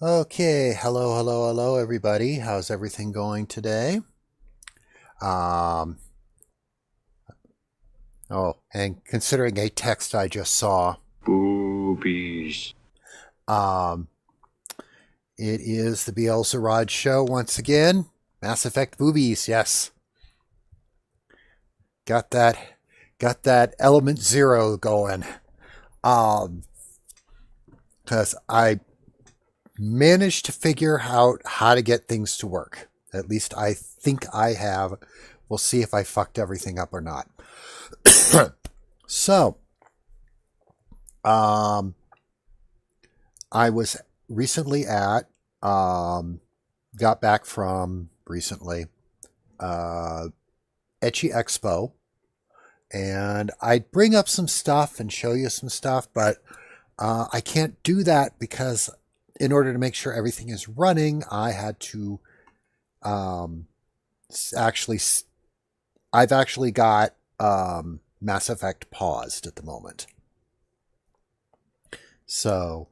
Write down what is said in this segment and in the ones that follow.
Okay, hello, everybody. How's everything going today? Um, and considering a text I just saw, Boobies. um, it is the BeelzeRog show once again. Mass Effect boobies, yes. Got that, got that element zero going. Um, because I managed to figure out how to get things to work. At least I think I have. We'll see if I fucked everything up or not. So, Um, I was recently at, um, got back from recently, uh, Ecchi Expo, and I'd bring up some stuff and show you some stuff, but I can't do that because in order to make sure everything is running, I had to um, actually, I've actually got Mass Effect paused at the moment. So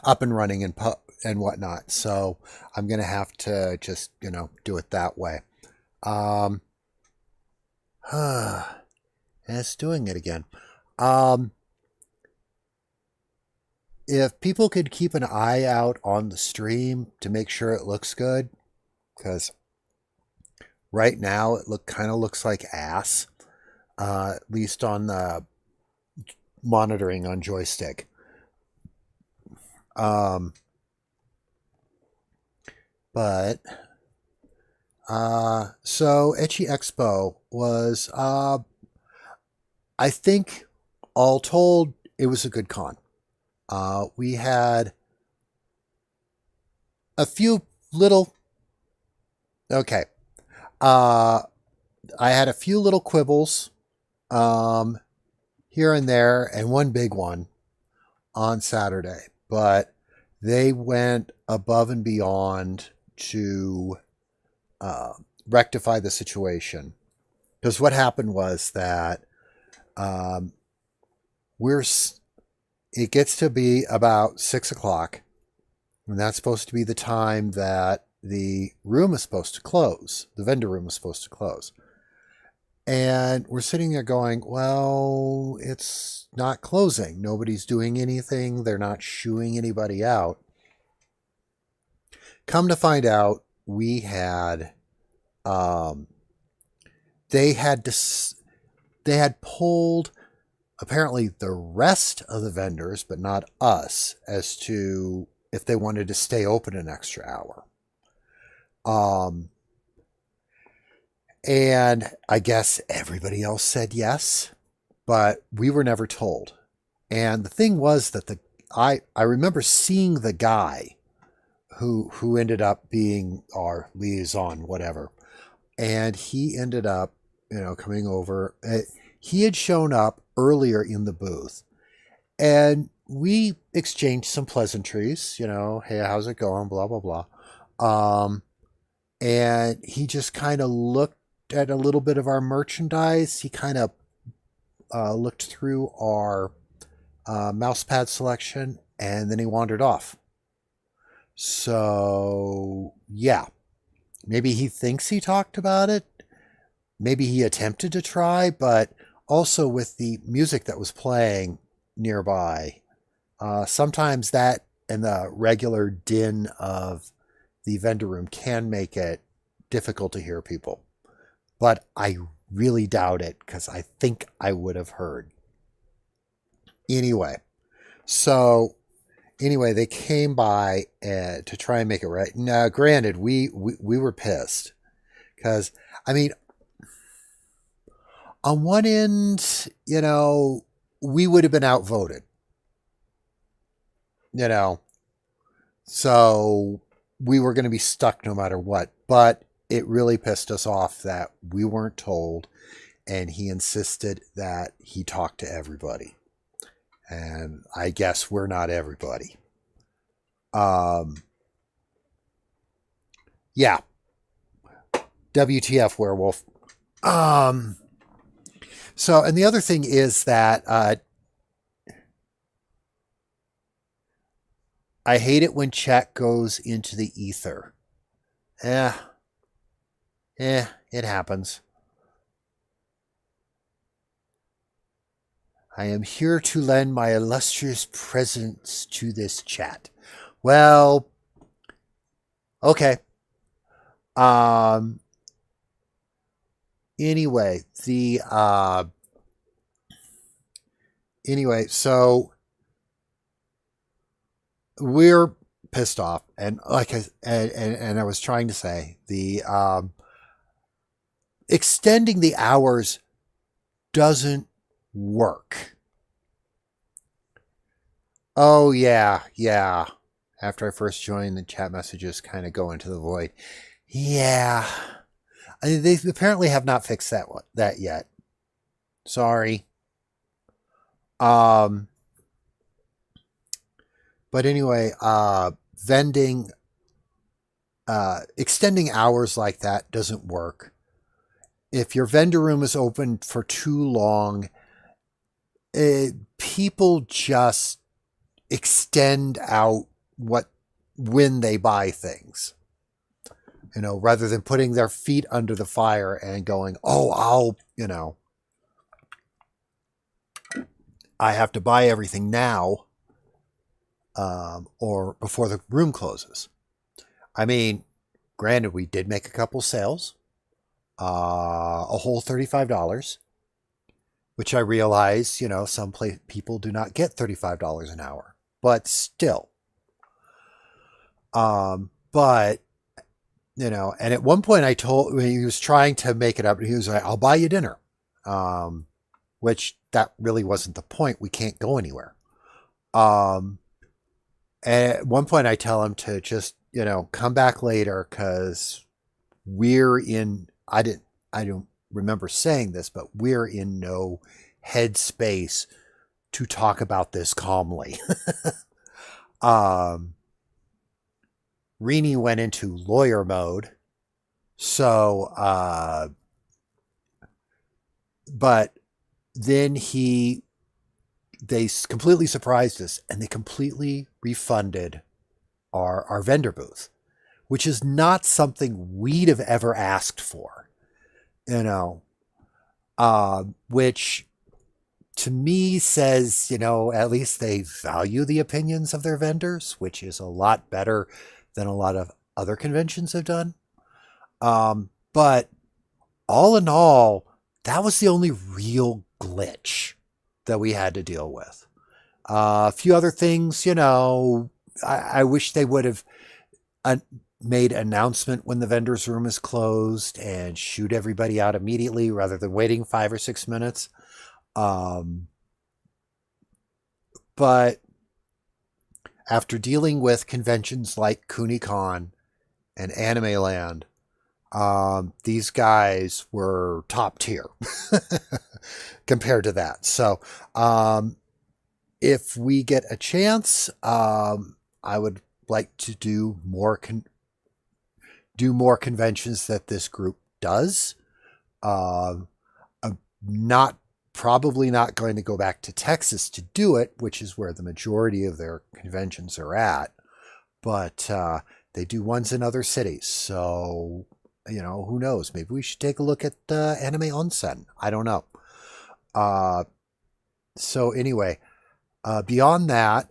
up and running and whatnot. So I'm gonna have to just do it that way. Um, and it's doing it again. Um, if people could keep an eye out on the stream to make sure it looks good, because right now it kind of looks like ass. At least on the monitoring on Joystick. Um, but so Ecchi Expo was I think all told, it was a good con. We had a few little. Okay. Uh, I had a few little quibbles um, here and there, and one big one on Saturday. But they went above and beyond to uh, rectify the situation. Because what happened was that um, we're it gets to be about 6 o'clock, and that's supposed to be the time that the room is supposed to close. The vendor room is supposed to close. And we're sitting there going, well, it's not closing. Nobody's doing anything. They're not shooing anybody out. Come to find out, we had, um, they had they had pulled apparently the rest of the vendors, but not us, as to if they wanted to stay open an extra hour. Um, and I guess everybody else said yes, but we were never told. And the thing was that I remember seeing the guy who ended up being our liaison, whatever, and he ended up coming over. He had shown up earlier in the booth, and we exchanged some pleasantries. Hey, how's it going? Blah blah blah. Um, and he just kind of looked at a little bit of our merchandise. He kind of looked through our mousepad selection, and then he wandered off. So, yeah, maybe he thinks he talked about it. Maybe he attempted to try, but also with the music that was playing nearby, sometimes that and the regular din of the vendor room can make it difficult to hear people. But I really doubt it because I think I would have heard. Anyway, so they came by to try and make it right. Now, granted, we were pissed because I mean, on one end, we would have been outvoted, you know, so we were going to be stuck no matter what. But it really pissed us off that we weren't told, and he insisted that he talked to everybody, and I guess we're not everybody. Um, yeah, WTF werewolf. Um, so, and the other thing is that I hate it when chat goes into the ether. Eh, it happens. I am here to lend my illustrious presence to this chat. Well, okay. Um. Anyway, so we're pissed off, and and I was trying to say the extending the hours doesn't work. Oh yeah. After I first joined, the chat messages kind of go into the void. Yeah, they apparently have not fixed that yet. Sorry. Um, but anyway, vending, extending hours like that doesn't work. If your vendor room is open for too long, people just extend out when they buy things. Rather than putting their feet under the fire and going, oh, I have to buy everything now, or before the room closes. I mean, granted, we did make a couple sales, a whole $35, which I realize, some people do not get $35 an hour, but still. But and at one point when he was trying to make it up, he was like, I'll buy you dinner. Which that really wasn't the point. We can't go anywhere. And at one point I tell him to just, come back later because I don't remember saying this, but we're in no headspace to talk about this calmly. Rini went into lawyer mode. So, but then they completely surprised us and they completely refunded our vendor booth, which is not something we'd have ever asked for, which to me says, at least they value the opinions of their vendors, which is a lot better than a lot of other conventions have done. But all in all, that was the only real glitch that we had to deal with. A few other things, I wish they would have made announcement when the vendor's room is closed and shoot everybody out immediately rather than waiting 5 or 6 minutes. But after dealing with conventions like CuniCon and Anime Land, these guys were top tier compared to that. So, if we get a chance, I would like to do more conventions that this group does. I'm probably not going to go back to Texas to do it, which is where the majority of their conventions are at. But they do ones in other cities. So, who knows? Maybe we should take a look at Anime Onsen. I don't know. So anyway, beyond that,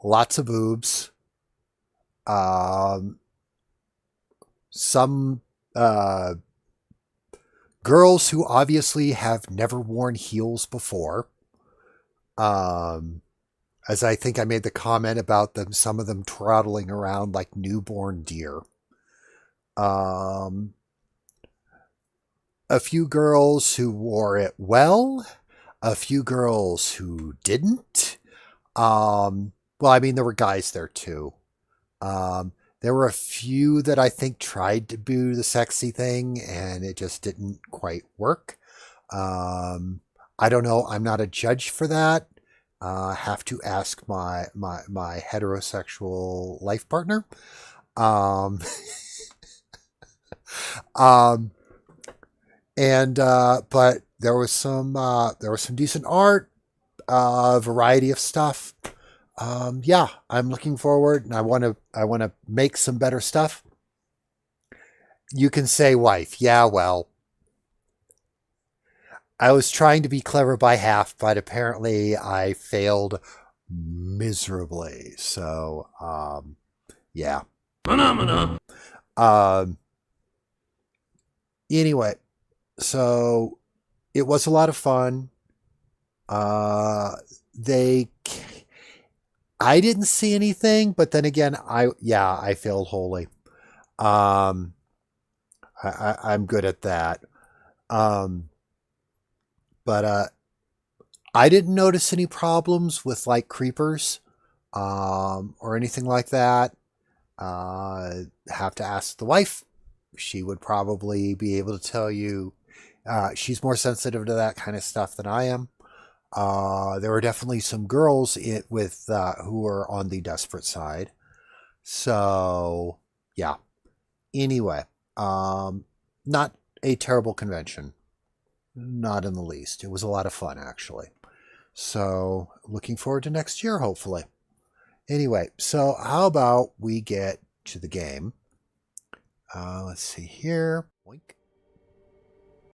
lots of boobs. Some girls who obviously have never worn heels before. As I think I made the comment about some of them trotting around like newborn deer. A few girls who wore it well, a few girls who didn't. Well, I mean, there were guys there too. There were a few that I think tried to do the sexy thing and it just didn't quite work. I don't know. I'm not a judge for that. Have to ask my heterosexual life partner. But there was some decent art, variety of stuff. Yeah, I'm looking forward, and I want to make some better stuff. You can say, wife. Yeah, well, I was trying to be clever by half, but apparently I failed miserably. So, yeah. Phenomena. Um, anyway, so it was a lot of fun. Uh, they, I didn't see anything, but then again, I failed wholly. Um, I'm good at that. Um, but I didn't notice any problems with like creepers, or anything like that. Have to ask the wife. She would probably be able to tell you. She's more sensitive to that kind of stuff than I am. There were definitely some girls with who were on the desperate side. So yeah. Anyway, um, not a terrible convention. Not in the least. It was a lot of fun actually. So looking forward to next year, hopefully. Anyway, so how about we get to the game? Let's see here. Boink.